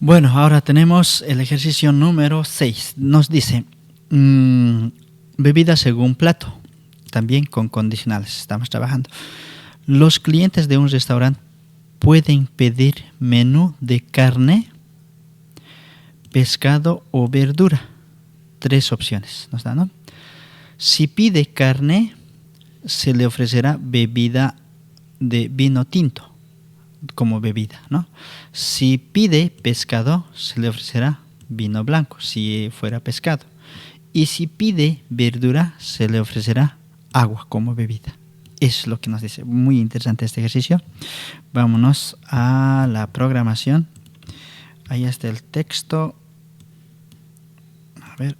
Bueno, ahora tenemos el ejercicio número 6. Nos dice, bebida según plato, también con condicionales, estamos trabajando. Los clientes de un restaurante pueden pedir menú de carne, pescado o verdura. 3 opciones nos dan, ¿no? Si pide carne, se le ofrecerá bebida de vino tinto como bebida, ¿no? Si pide pescado, se le ofrecerá vino blanco, si fuera pescado. Y si pide verdura, se le ofrecerá agua como bebida. Es lo que nos dice. Muy interesante este ejercicio. Vámonos a la programación. Ahí está el texto. A ver.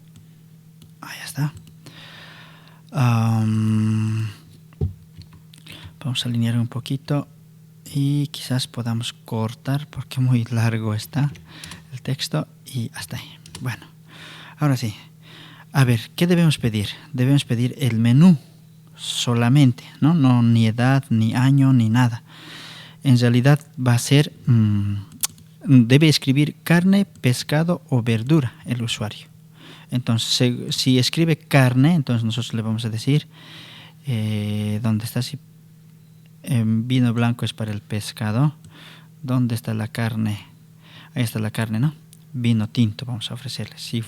Ahí está. Vamos a alinear un poquito y quizás podamos cortar porque muy largo está el texto y hasta ahí. Bueno, ahora sí. A ver, ¿qué debemos pedir? Debemos pedir el menú solamente, ¿no? No ni edad, ni año, ni nada. En realidad va a ser, debe escribir carne, pescado o verdura el usuario. Entonces, si escribe carne, entonces nosotros le vamos a decir, ¿dónde está? Si vino blanco es para el pescado. ¿Dónde está la carne? Ahí está la carne, ¿no? Vino tinto vamos a ofrecerle. Si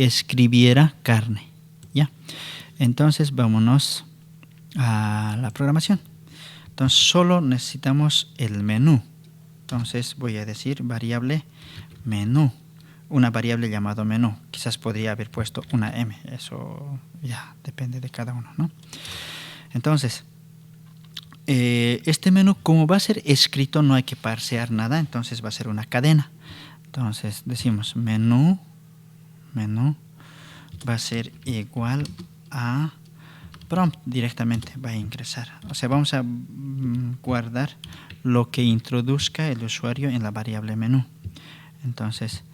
escribiera carne, ¿ya? Entonces, vámonos a la programación. Entonces, solo necesitamos el menú. Entonces, voy a decir variable menú. Una variable llamado menú. Quizás podría haber puesto una M. Eso ya depende de cada uno, ¿no? Entonces, este menú, como va a ser escrito, no hay que parsear nada. Entonces, va a ser una cadena. Entonces, decimos menú va a ser igual a prompt directamente. Va a ingresar. O sea, vamos a guardar lo que introduzca el usuario en la variable menú. Entonces,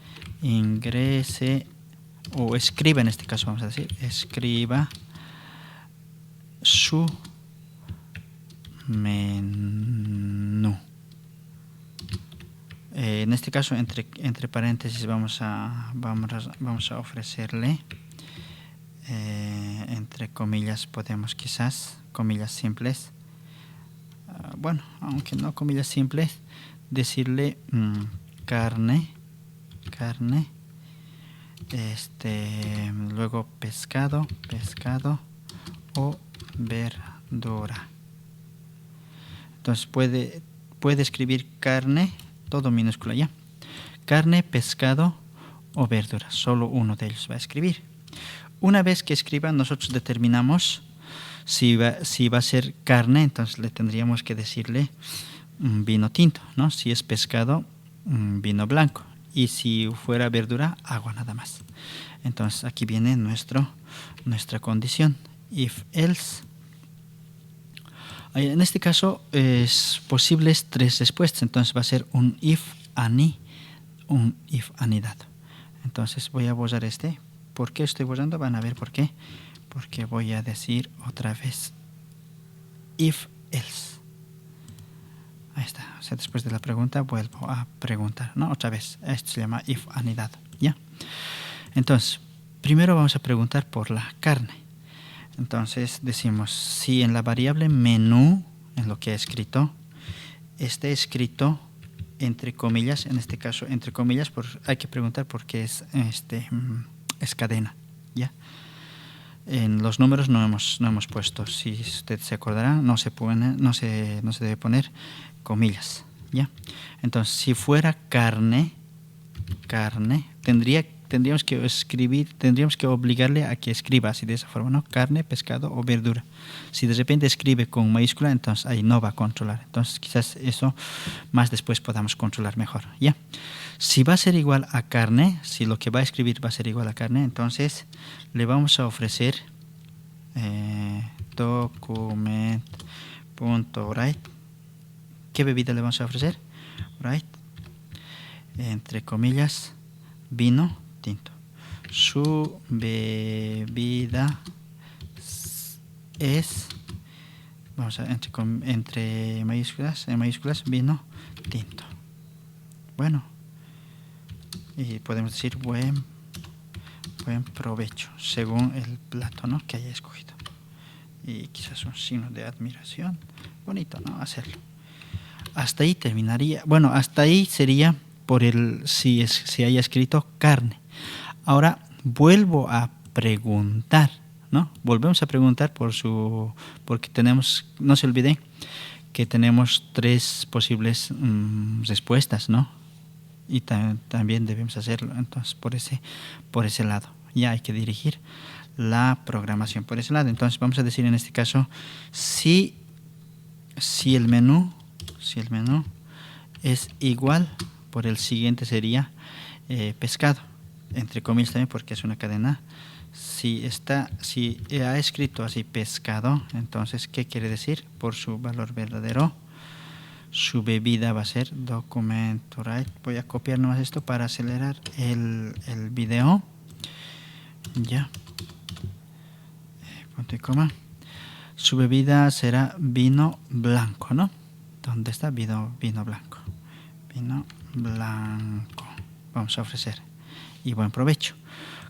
ingrese o escriba, en este caso vamos a decir, escriba su menú. En este caso, entre paréntesis, vamos a ofrecerle, entre comillas, podemos quizás, comillas simples, bueno, aunque no comillas simples, decirle carne, luego pescado o verdura. Entonces puede escribir carne, todo minúscula ya. Carne, pescado o verdura. Solo uno de ellos va a escribir. Una vez que escriba, nosotros determinamos si va a ser carne, entonces le tendríamos que decirle vino tinto, ¿no? Si es pescado, vino blanco. Y si fuera verdura, agua nada más. Entonces aquí viene nuestra condición. If else. En este caso es posibles 3 respuestas. Entonces va a ser un if ani, un if anidado. Entonces voy a borrar este. ¿Por qué estoy borrando? Van a ver por qué. Porque voy a decir otra vez if else. Ahí está. O sea, después de la pregunta vuelvo a preguntar, ¿no? Otra vez. Esto se llama if anidado. ¿Ya? Entonces, primero vamos a preguntar por la carne. Entonces decimos, si en la variable menú, en lo que he escrito, está escrito entre comillas, en este caso entre comillas, hay que preguntar por qué es cadena, ¿ya? En los números no hemos puesto, si usted se acordará, no se debe poner comillas, ¿ya? Entonces, si fuera carne, tendríamos que obligarle a que escriba así de esa forma, ¿no? Carne, pescado o verdura. Si de repente escribe con mayúscula, entonces ahí no va a controlar. Entonces quizás eso más después podamos controlar mejor, ¿ya? Si va a ser igual a carne, si lo que va a escribir va a ser igual a carne, entonces le vamos a ofrecer document.write. ¿Qué bebida le vamos a ofrecer? Write, entre comillas, vino tinto. Su bebida es Vamos a entre mayúsculas, en mayúsculas, vino tinto. Bueno, y podemos decir buen provecho, según el plato, ¿no?, que haya escogido. Y quizás un signo de admiración. Bonito, ¿no?, hacerlo. Hasta ahí terminaría. Bueno, hasta ahí sería por si haya escrito carne. Ahora vuelvo a preguntar, ¿no? Volvemos a preguntar porque tenemos, no se olviden que tenemos 3 posibles respuestas, ¿no? Y también debemos hacerlo. Entonces, por ese lado, ya hay que dirigir la programación por ese lado. Entonces, vamos a decir en este caso, si el menú es igual, por el siguiente sería pescado, entre comillas también porque es una cadena. Si ha escrito así pescado, entonces, ¿qué quiere decir? Por su valor verdadero, su bebida va a ser documento, right? Voy a copiar nomás esto para acelerar el video. Ya. Punto y coma. Su bebida será vino blanco, ¿no? ¿Dónde está? Vino blanco. Vino blanco. Vamos a ofrecer. Y buen provecho.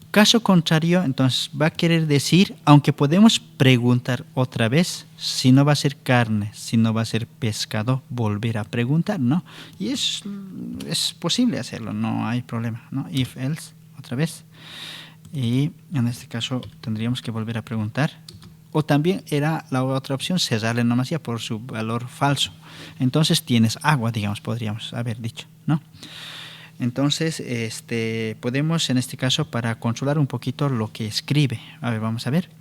Caso contrario, entonces va a querer decir, aunque podemos preguntar otra vez, si no va a ser carne, si no va a ser pescado, volver a preguntar, ¿no? Y es posible hacerlo, no hay problema, ¿no? If, else, otra vez. Y en este caso tendríamos que volver a preguntar. O también era la otra opción, cerrarle nomás ya por su valor falso. Entonces tienes agua, digamos, podríamos haber dicho, ¿no? Entonces, podemos en este caso, para controlar un poquito lo que escribe. A ver, vamos a ver.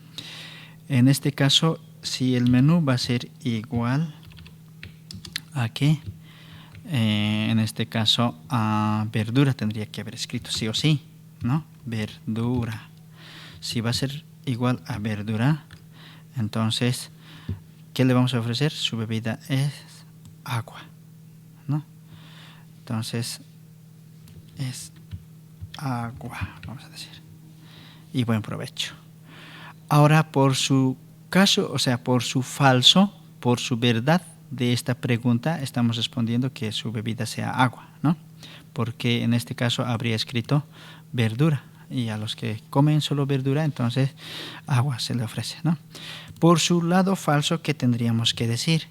En este caso, si el menú va a ser igual a qué, en este caso a verdura tendría que haber escrito sí o sí, ¿no? Verdura. Si va a ser igual a verdura, entonces, ¿qué le vamos a ofrecer? Su bebida es agua, ¿no? Entonces, es agua, vamos a decir. Y buen provecho. Ahora, por su caso, o sea, por su falso, por su verdad de esta pregunta, estamos respondiendo que su bebida sea agua, ¿no? Porque en este caso habría escrito verdura. Y a los que comen solo verdura, entonces agua se le ofrece, ¿no? Por su lado falso, ¿qué tendríamos que decir?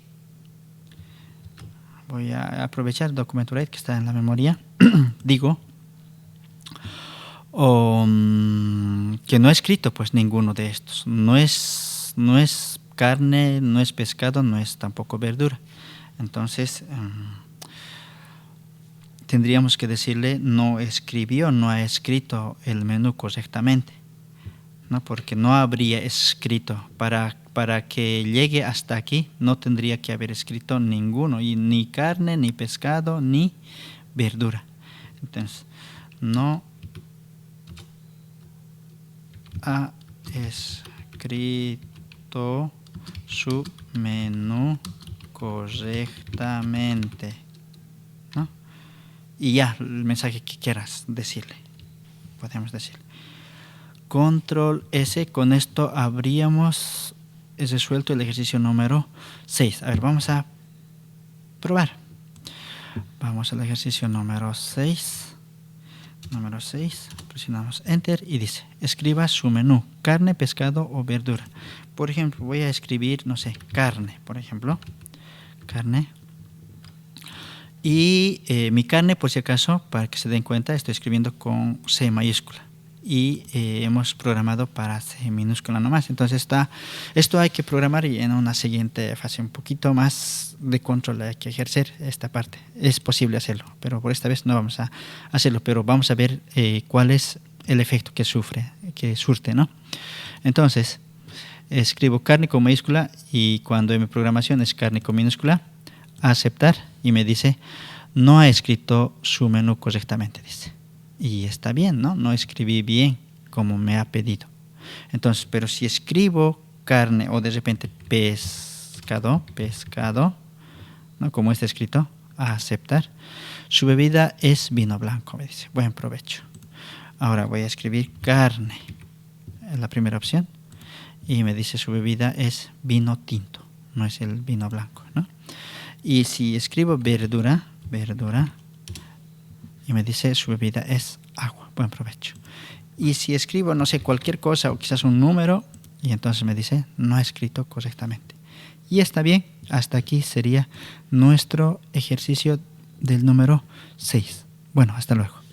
Voy a aprovechar el documento que está en la memoria. Digo, que no he escrito pues ninguno de estos. No es carne, no es pescado, no es tampoco verdura. Entonces, tendríamos que decirle no escribió, no ha escrito el menú correctamente, ¿no? Porque no habría escrito. Para que llegue hasta aquí no tendría que haber escrito ninguno, y ni carne, ni pescado, ni verdura. Entonces, no ha escrito su menú correctamente, ¿no? Y ya, el mensaje que quieras decirle, podemos decirle. Control S, con esto habríamos resuelto el ejercicio número 6. A ver, vamos a probar. Vamos al ejercicio número 6. Número 6, presionamos Enter y dice, escriba su menú, carne, pescado o verdura. Por ejemplo, voy a escribir, no sé, carne, por ejemplo. Carne. Y mi carne, por si acaso, para que se den cuenta, estoy escribiendo con C mayúscula. Y hemos programado para C minúscula nomás. Entonces esto hay que programar, y en una siguiente fase un poquito más de control hay que ejercer esta parte. Es posible hacerlo, pero por esta vez no vamos a hacerlo, pero vamos a ver cuál es el efecto que surte, ¿no? Entonces, escribo carne con mayúscula, y cuando en mi programación es carne con minúscula, aceptar, y me dice, no ha escrito su menú correctamente, dice. Y está bien, ¿no? No escribí bien como me ha pedido. Entonces, pero si escribo carne o de repente pescado, ¿no? Como está escrito, a aceptar. Su bebida es vino blanco, me dice. Buen provecho. Ahora voy a escribir carne, en la primera opción, y me dice su bebida es vino tinto, no es el vino blanco, ¿no? Y si escribo verdura, y me dice su bebida es agua, buen provecho. Y si escribo, no sé, cualquier cosa o quizás un número, y entonces me dice no ha escrito correctamente. Y está bien, hasta aquí sería nuestro ejercicio del número 6. Bueno, hasta luego.